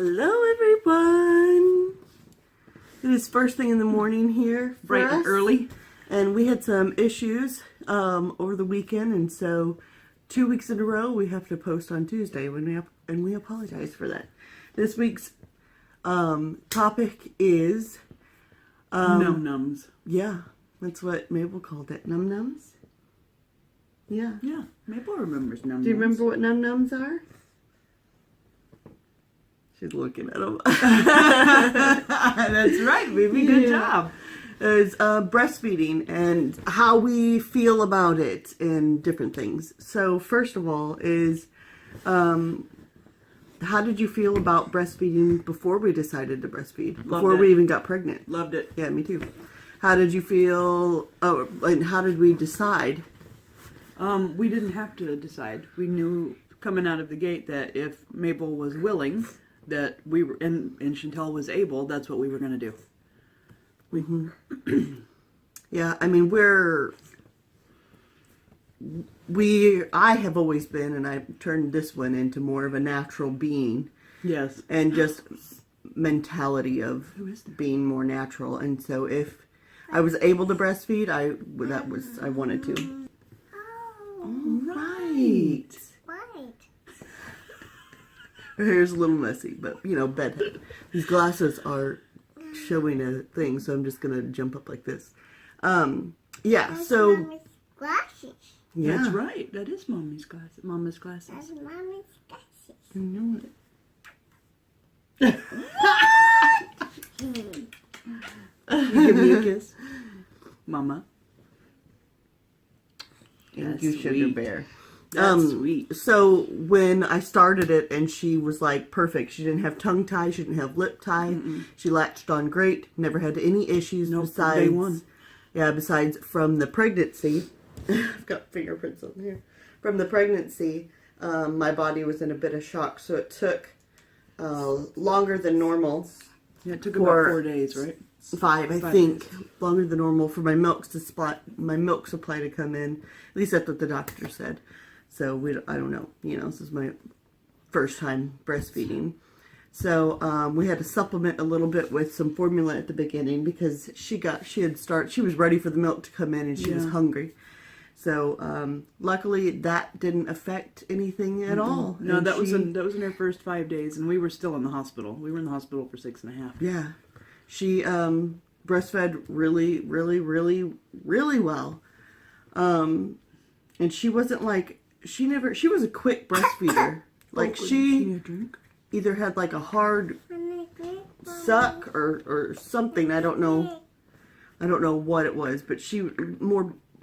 Hello everyone! It is first thing in the morning here, bright and early, and we had some issues over the weekend, and so 2 weeks in a row we have to post on Tuesday, and we apologize for that. This week's topic is num-nums. Yeah, that's what Mabel called it. Num-nums? Yeah. Yeah, Mabel remembers num-nums. Do you remember what num-nums are? She's looking at them. That's right, baby. Good job. It's breastfeeding and how we feel about it and different things. So first of all is, how did you feel about breastfeeding before we decided to breastfeed? Before we even got pregnant? Loved it. Yeah, me too. How did you feel? Oh, and how did we decide? We didn't have to decide. We knew coming out of the gate that if Mabel was willing, that we were, and Chentel was able, that's what we were going to do. Yeah, I mean, I have always been, and I turned this one into more of a natural being. Yes. And just mentality of being more natural. And so if I was able to breastfeed, I wanted to. All right. Her hair's a little messy, but, you know, bedhead. These glasses are showing a thing, so I'm just going to jump up like this. Yeah, so... Mommy's glasses. Yeah. That's right. That is Mommy's glasses. Mama's glasses. That's Mommy's glasses. I know it. You give me a kiss? Mama. Thank you, Sugar Bear. That's sweet. So when I started it and she was like perfect, she didn't have tongue tie, she didn't have lip tie, she latched on great, never had any issues besides day one. Yeah, besides from the pregnancy. I've got fingerprints on here. From the pregnancy, my body was in a bit of shock, so it took longer than normal. Yeah, it took about 4 days, right? 5, I think. Longer than normal for my milk supply to come in. At least that's what the doctor said. So I don't know. You know, this is my first time breastfeeding. So we had to supplement a little bit with some formula at the beginning because she was ready for the milk to come in and she was hungry. So luckily that didn't affect anything at all. No, and that was in her first 5 days, and we were still in the hospital. We were in the hospital for 6.5. Yeah, she breastfed really, really, really, really well. And she wasn't like. She was a quick breastfeeder. Like she either had like a hard suck or something. I don't know what it was, but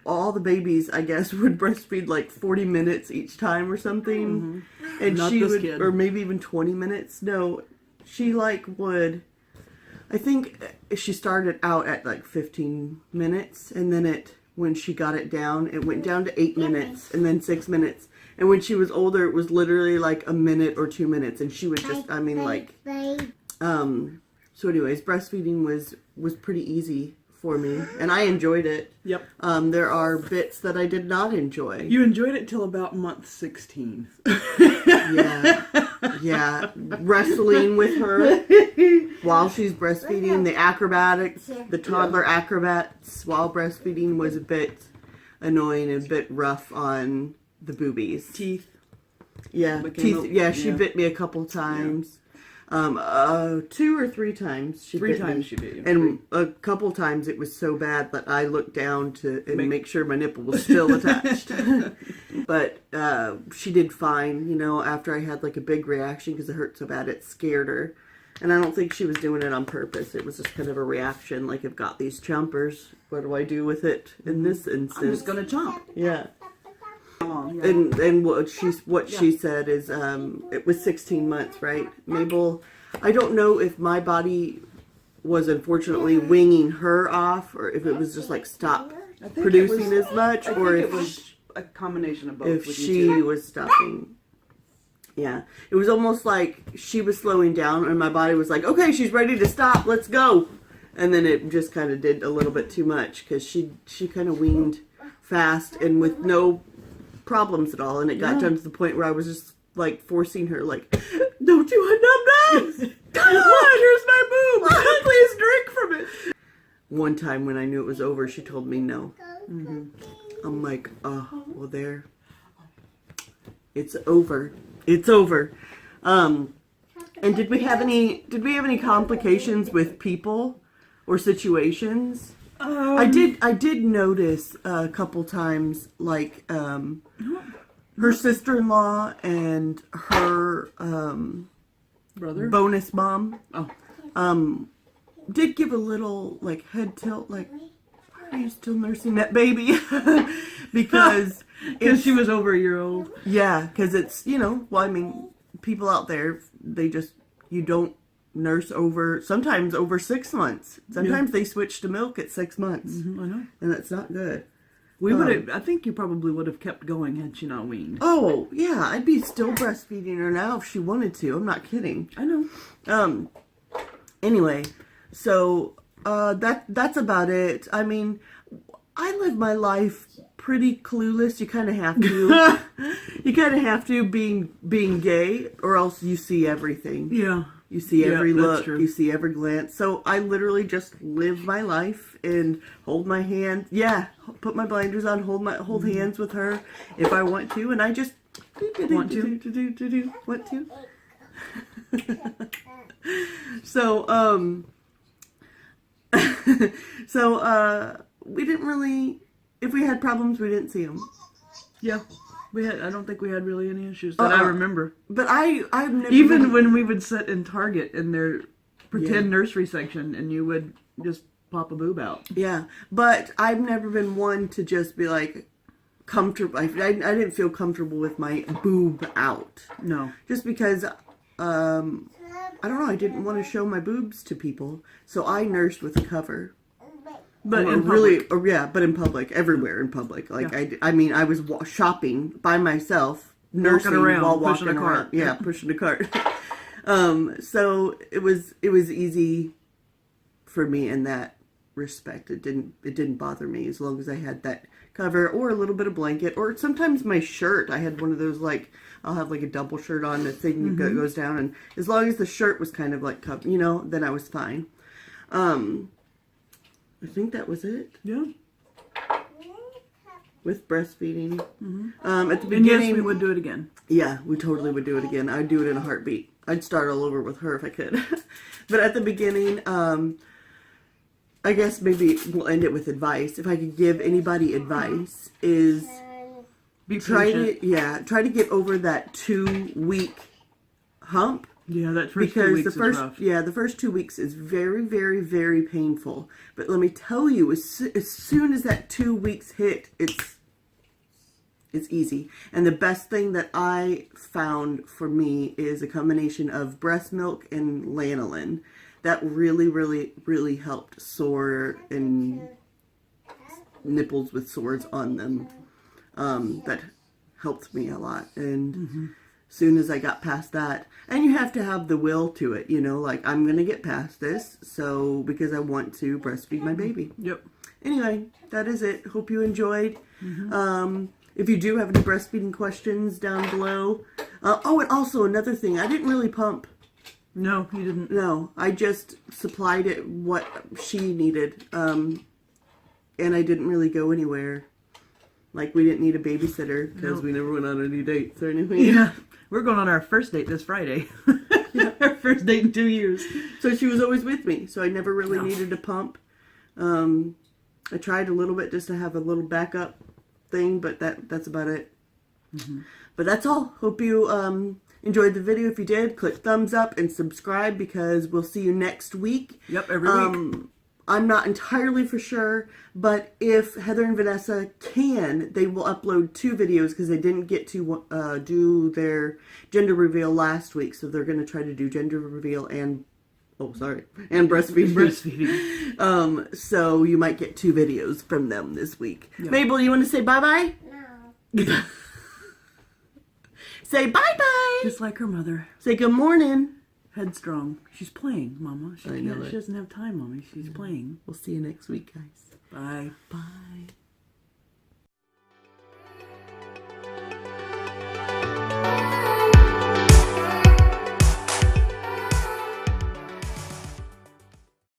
all the babies, I guess, would breastfeed like 40 minutes each time or something. And Not she this would, kid. or maybe even 20 minutes. No, she would, I think she started out at like 15 minutes and then when she got it down, it went down to 8 minutes and then 6 minutes. And when she was older, it was literally like a minute or 2 minutes. And she would just, so anyways, breastfeeding was pretty easy for me. And I enjoyed it. Yep. There are bits that I did not enjoy. You enjoyed it till about month 16. Yeah. Wrestling with her while she's breastfeeding, the acrobatics, the toddler acrobats while breastfeeding was a bit annoying and a bit rough on the boobies. Teeth. Yeah, teeth. Yeah, she bit me a couple times. 2 or 3 times she bit me. She bit you. And a couple times it was so bad that I looked down to make sure my nipple was still attached. But she did fine, you know, after I had like a big reaction because it hurt so bad it scared her. And I don't think she was doing it on purpose. It was just kind of a reaction, like I've got these chompers. What do I do with it in this instance? I'm just gonna chomp. Yeah. Oh, yeah. And what she said is it was 16 months, right? Mabel, I don't know if my body was unfortunately winging her off or if it was just like stop producing as much or if it was a combination of both. If she was stopping. Yeah. It was almost like she was slowing down and my body was like, okay, she's ready to stop. Let's go. And then it just kind of did a little bit too much because she kind of weaned fast and with no problems at all. And it got down to the point where I was just like forcing her, like, Don't you want num-nums? Come on, here's my boob. Please drink from it. One time when I knew it was over, she told me no. I'm like, oh, well there. It's over. It's over. And did we have any complications with people or situations? I did notice a couple times, like, her sister-in-law and her Brother? bonus mom Oh. did give a little like head tilt, like, why are you still nursing that baby? Because she was over a year old. yeah, because it's, well, I mean, people out there, you don't nurse sometimes over 6 months. Sometimes they switch to milk at 6 months. I know. And that's not good. We would have. I think you probably would have kept going had she not weaned. Oh, yeah, I'd be still breastfeeding her now if she wanted to. I'm not kidding. I know. Anyway, so that's about it. I mean, I live my life pretty clueless. You kind of have to. You kind of have to, being gay, or else you see everything. Yeah. You see every that's look, true. you see every glance. So I literally just live my life and hold my hand. Yeah, put my blinders on, hold hands with her if I want to, and I just Want to? Want to. So we didn't really. If we had problems, we didn't see them. Yeah. I don't think we had really any issues that I remember. But I've never Even when we would sit in Target in their pretend nursery section and you would just pop a boob out. Yeah, but I've never been one to just be like comfortable. I didn't feel comfortable with my boob out. No. Just because, I don't know, I didn't want to show my boobs to people. So I nursed with a cover. But Or in really, public. or yeah, but in public, everywhere in public. Like I mean, I was shopping by myself, nursing around, while pushing walking a around. cart. Yeah, pushing a cart. So it was easy for me in that respect. It didn't bother me as long as I had that cover or a little bit of blanket, or sometimes my shirt. I had one of those, like, I'll have like a double shirt on, the thing that goes down, and as long as the shirt was kind of like covered, then I was fine. I think that was it Yeah. with breastfeeding. At the And beginning, yes, we would do it again. yeah, we totally would do it again. I'd do it in a heartbeat. I'd start all over with her if I could. But at the beginning, I guess maybe we'll end it with advice. If I could give anybody advice, is Be try patient. to get over that 2-week hump. Yeah, that first 2 Because weeks the first, is rough. the first 2 weeks is very, very, very painful. But let me tell you, as soon as that 2 weeks hit, it's easy. And the best thing that I found for me is a combination of breast milk and lanolin. That really, really, really helped sore and nipples with sores on them. That helped me a lot. And soon as I got past that, and you have to have the will to it, like, I'm going to get past this, so, because I want to breastfeed my baby. Yep. Anyway, that is it. Hope you enjoyed. If you do have any breastfeeding questions, down below. And also another thing, I didn't really pump. No, you didn't. No, I just supplied it what she needed. And I didn't really go anywhere. Like, we didn't need a babysitter because we never went on any dates or anything. Yeah. We're going on our first date this Friday. Our first date in 2 years. So she was always with me. So I never really needed to pump. I tried a little bit just to have a little backup thing, but that's about it. But that's all. Hope you enjoyed the video. If you did, click thumbs up and subscribe, because we'll see you next week. Yep, every week. I'm not entirely for sure, but if Heather and Vanessa can, they will upload 2 videos, because they didn't get to do their gender reveal last week. So they're going to try to do gender reveal and breastfeeding. So you might get 2 videos from them this week. Yeah. Mabel, you want to say bye-bye? No. Say bye-bye. Just like her mother. Say good morning. Headstrong. She's playing, Mama. I know it. She doesn't have time, Mommy. She's playing. We'll see you next week, guys. Bye. Bye.